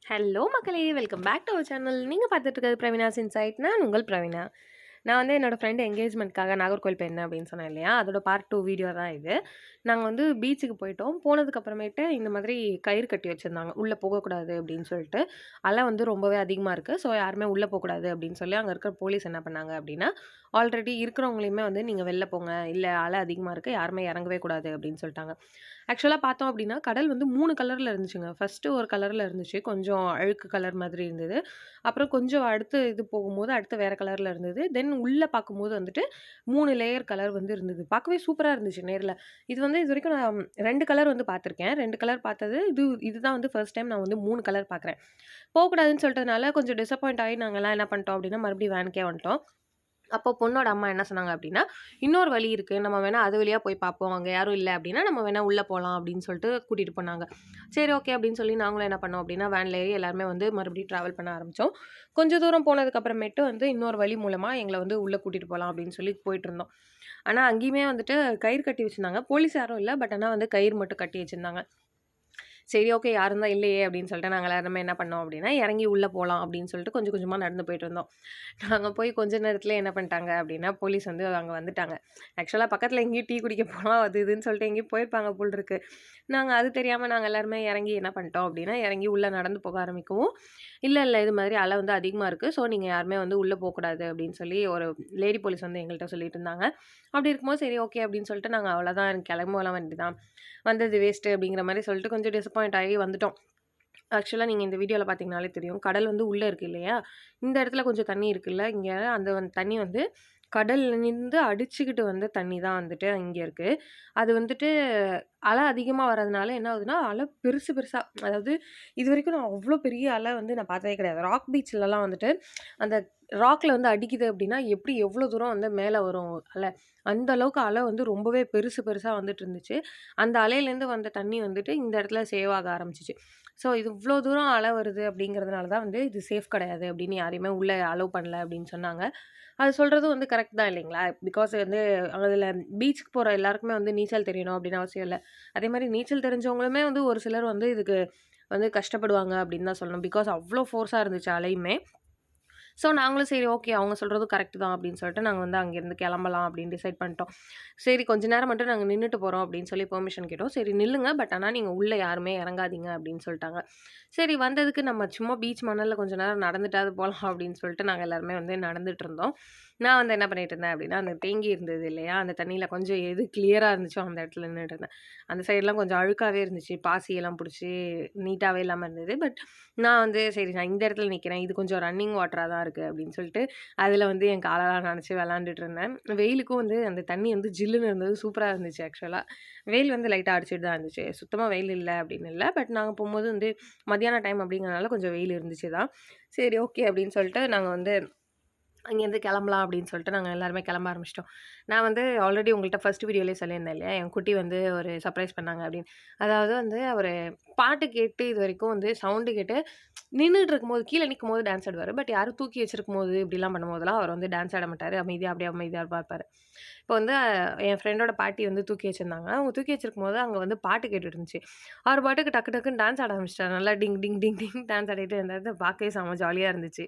Hello மக்களே! Welcome back to our channel. நீங்க பார்த்துட்டு இருக்கிறது பிரவீனாஸ் இன்சைட். நான் உங்கள் பிரவீனா. நான் வந்து என்னோட ஃப்ரெண்ட் என்கேஜ்மெண்ட்காக நாகர்கோவில் போயிருந்தேன் அப்படின்னு சொன்னேன் இல்லையா? அதோட பார்ட் 2 வீடியோ தான் இது. நாங்க வந்து பீச்சுக்கு போயிட்டோம். போனதுக்கு அப்புறமேட்டு இந்த மாதிரி கயிறு கட்டி வச்சிருந்தாங்க. உள்ள போகக்கூடாது அப்படின்னு சொல்லிட்டு. அலை வந்து ரொம்பவே அதிகமா இருக்கு. ஸோ யாருமே உள்ள போக்கூடாது அப்படின்னு சொல்லி அங்க இருக்கிற போலீஸ் என்ன பண்ணாங்க அப்படின்னா, ஆல்ரெடி இருக்கிறவங்களையுமே வந்து நீங்க வெளில போங்க. இல்ல அலை அதிகமா இருக்கு. யாருமே இறங்கவே கூடாது அப்படின்னு சொல்லிட்டாங்க. ஆக்சுவலா பார்த்தோம் அப்டின்னா, கடல் வந்து 3 கலர்ல இருந்துச்சுங்க. ஃபர்ஸ்ட்டு ஒரு கலர்ல இருந்துச்சு. கொஞ்சம் அழுக்கு கலர் மாதிரி இருந்தது. அப்புறம் கொஞ்சம் அடுத்து இது போகும்போது, அடுத்து வேற கலர்ல இருந்தது. தென் உள்ள பார்க்கும்போது வந்துட்டு 3 லேயர் கலர் வந்து இருந்தது. பார்க்கவே சூப்பரா இருந்துச்சு நேர்ல. இது வந்து இதுவரைக்கும் நான் 2 கலர் வந்து பார்த்துருக்கேன். 2 கலர் பார்த்தது இதுதான் வந்து ஃபர்ஸ்ட் டைம் நான் வந்து 3 கலர் பார்க்குறேன். போக்கூடாதுன்னு சொல்ட்டதுனால கொஞ்சம் டிசப்பாயிண்ட் ஆயி நாங்கலாம் என்ன பண்ணிட்டோம் அப்டின்னா, மறுபடியும் வேனுக்கே வந்துட்டோம். அப்போ பொண்ணோட அம்மா என்ன சொன்னாங்க அப்டின்னா, "இன்னொரு வழி இருக்கு. நம்ம வேணா அது வழியா போய் பார்ப்போம். அங்க யாரும் இல்ல அப்டின்னா, நம்ம வேணா உள்ள போலாம்" அப்டின்னு சொல்லிட்டு கூட்டிட்டு போனாங்க. சரி ஓகே அப்டின்னு சொல்லி நாங்களும் என்ன பண்ணோம் அப்டின்னா, வேன்ல ஏறி எல்லாருமே வந்து மறுபடியும் டிராவல் பண்ண ஆரம்பிச்சோம். கொஞ்சம் தூரம் போனதுக்கு அப்புறமேட்டு வந்து இன்னொரு வழி மூலமா எங்கள வந்து உள்ள கூட்டிட்டு போலாம் அப்டின்னு சொல்லி போயிட்டுருந்தோம். ஆனா அங்கேயுமே வந்துட்டு கயிறு கட்டி வச்சிருந்தாங்க. போலீஸ் யாரும் இல்ல. பட் ஆனா வந்து கயிறு மட்டும் கட்டி வச்சிருந்தாங்க. சரி ஓகே. யாரும் தான் இல்லையே அப்படின்னு சொல்லிட்டு நாங்க எல்லாருமே என்ன பண்ணோம் அப்படின்னா, இறங்கி உள்ள போலாம் அப்படின்னு சொல்லிட்டு கொஞ்சம் கொஞ்சமா நடந்து போயிட்டுருந்தோம். நாங்க போய் கொஞ்ச நேரத்திலே என்ன பண்ணிட்டாங்க அப்படின்னா, போலீஸ் வந்து அங்க வந்துட்டாங்க. ஆக்சுவலா பக்கத்தில எங்கேயும் டீ குடிக்க போலாம் அது இதுன்னு சொல்லிட்டு எங்கேயும் போயிருப்பாங்க போல இருக்கு. நாங்க அது தெரியாம நாங்க எல்லாருமே இறங்கி என்ன பண்ணிட்டோம் அப்படின்னா, இறங்கி உள்ள நடந்து போக ஆரம்பிக்கவும், இல்ல இது மாதிரி அலை வந்து அதிகமா இருக்கு. ஸோ நீங்க யாருமே வந்து உள்ள போக்கூடாது அப்படின்னு சொல்லி ஒரு லேடி போலீஸ் வந்து எங்கள்ட்ட சொல்லிட்டு இருந்தாங்க. அப்படி இருக்கும்போது சரி ஓகே அப்படின்னு சொல்லிட்டு நாங்க அவ்வளோதான் கிளம்பலாம் வேண்டியதுதான். வந்தது வேஸ்ட்டு அப்படிங்கிற மாரி சொல்லிட்டு கொஞ்சம் டிசப்பாயிண்ட் ஆகி வந்துட்டோம். ஆக்சுவலா நீங்க இந்த வீடியோல பார்த்தீங்கனாலே தெரியும். கடல் வந்து உள்ள இருக்கு இல்லையா? இந்த இடத்துல கொஞ்சம் தண்ணி இருக்குல்ல, இங்க அந்த தண்ணி வந்து கடல்லருந்து அடிச்சுக்கிட்டு வந்த தண்ணி தான் வந்துட்டு இங்க இருக்கு. அது வந்துட்டு அலை அதிகமா வரதுனால என்ன ஆகுதுன்னா, அலை பெருசு பெருசா அதாவது இதுவரைக்கும் நான் அவ்ளோ பெரிய அலை வந்து நான் பார்த்ததே கிடையாது. ராக் பீச்லலாம் வந்துட்டு அந்த ராக்ல வந்து அடிக்குது அப்டின்னா, எப்படி எவ்ளோ தூரம் வந்து மேல வரும் அலை. அந்த அளவுக்கு அலை வந்து ரொம்பவே பெருசு பெருசா வந்துட்டு இருந்துச்சு. அந்த அலையிலேருந்து வந்த தண்ணி வந்துட்டு இந்த இடத்துல சேவ் ஆக ஆரம்பிச்சுச்சு. ஸோ இது இவ்ளோ தூரம் அலை வருது அப்படிங்கிறதுனால தான் வந்து இது சேஃப் கிடையாது அப்படின்னு யாரையுமே உள்ள அலோவ் பண்ணல அப்படின்னு சொன்னாங்க. அது சொல்றதும் வந்து கரெக்ட் தான் இல்லைங்களா? பிகாஸ் வந்து அதில பீச்சுக்கு போற எல்லாருக்குமே வந்து நீச்சல் தெரியணும் அப்படின்னு அவசியம் இல்ல. அதேமாரி நீச்சல் தெரிஞ்சவங்களுமே வந்து ஒரு சிலர் வந்து இதுக்கு வந்து கஷ்டப்படுவாங்க அப்படின்னு தான் சொல்லணும். பிகாஸ் அவ்ளோ ஃபோர்ஸா இருந்துச்சு அலையுமே. ஸோ நாங்களும் சரி ஓகே. அவங்க சொல்றதும் கரெக்ட் தான் அப்படின்னு சொல்லிட்டு நாங்க வந்து அங்கேருந்து கிளம்பலாம் அப்படின்னு டிசைட் பண்ணிட்டோம். சரி கொஞ்ச நேரம் மட்டும் நாங்க நின்னுட்டு போறோம் அப்படின்னு சொல்லி பெர்மிஷன் கேட்டோம். சரி நில்லுங்க. பட் ஆனா நீங்க உள்ள யாருமே இறங்காதீங்க அப்படின்னு சொல்ட்டாங்க. சரி வந்ததுக்கு நம்ம சும்மா பீச் மணல்ல கொஞ்ச நேரம் நடந்துட்டாவது போலாம் அப்படின்னு சொல்லிட்டு நாங்க எல்லாருமே வந்து நடந்துட்டு இருந்தோம். நான் வந்து என்ன பண்ணிட்டு இருந்தேன் அப்படின்னா, அந்த தேங்கி இருந்தது இல்லையா? அந்த தண்ணீல கொஞ்சம் எது கிளியரா இருந்துச்சோ அந்த இடத்துல நின்னுட்டு இருந்தேன். அந்த சைட்லாம் கொஞ்சம் அழுக்காவே இருந்துச்சு. பாசியெல்லாம் புடிச்சு நீட்டாவே இல்லாம இருந்தது. பட் நான் வந்து சரி நான் இந்த இடத்துல நிக்கிறேன். இது கொஞ்சம் ரன்னிங் வாட்டரா தான் இருக்கு அப்படின்னு சொல்லிட்டு, அதுல வந்து என் காலெல்லாம் நனச்சு விளையாண்டுட்டு இருந்தேன். வெயிலுக்கும் வந்து அந்த தண்ணி வந்து ஜில்லுன்னு இருந்தது. சூப்பரா இருந்துச்சு ஆக்சுவலா. வெயில் வந்து லைட்டா அடிச்சுட்டு தான் இருந்துச்சு. சுத்தமா வெயில் இல்ல அப்படின்னு இல்ல. பட் நாங்க போம்போது வந்து மதியான டைம் அப்படிங்கிறனால கொஞ்சம் வெயில் இருந்துச்சு தான். சரி ஓகே அப்படின்னு சொல்லிட்டு நாங்க வந்து அங்கேருந்து கிளம்பலாம் அப்படின்னு சொல்லிட்டு நாங்க எல்லாருமே கிளம்ப ஆரம்பிச்சுட்டோம். நான் வந்து ஆல்ரெடி உங்கள்ட்ட ஃபர்ஸ்ட் வீடியோலயே சொல்லியிருந்தேன் இல்லையா? என் குட்டி வந்து ஒரு சர்ப்ரைஸ் பண்ணாங்க அப்படின்னு. அதாவது வந்து அவரு பாட்டு கேட்டு இதுவரைக்கும் வந்து சவுண்டு கேட்டு நின்னுட்டு இருக்கும்போது கீழ நிக்கும்போது டான்ஸ் ஆடுவாரு. பட் யாரும் தூக்கி வச்சிருக்கும்போது இப்படிலாம் பண்ணும்போதெல்லாம் அவர் வந்து டான்ஸ் ஆட மாட்டாரு. அமைதியா அப்படியே அமைதியா பார்ப்பாரு. இப்போ வந்து என் ஃப்ரெண்டோட பாட்டி வந்து தூக்கி வச்சிருந்தாங்க. அவங்க தூக்கி வச்சிருக்கும்போது அங்க வந்து பாட்டு கேட்டுட்டு இருந்துச்சு. அவர் பாட்டுக்கு டக்கு டக்குன்னு டான்ஸ் ஆட ஆரம்பிச்சுட்டாரு. நல்லா டிங் டிங் டிங் டிங் டான்ஸ் ஆடிட்டு இருந்தாரு. பார்க்கவே செம்ம ஜாலியா இருந்துச்சு.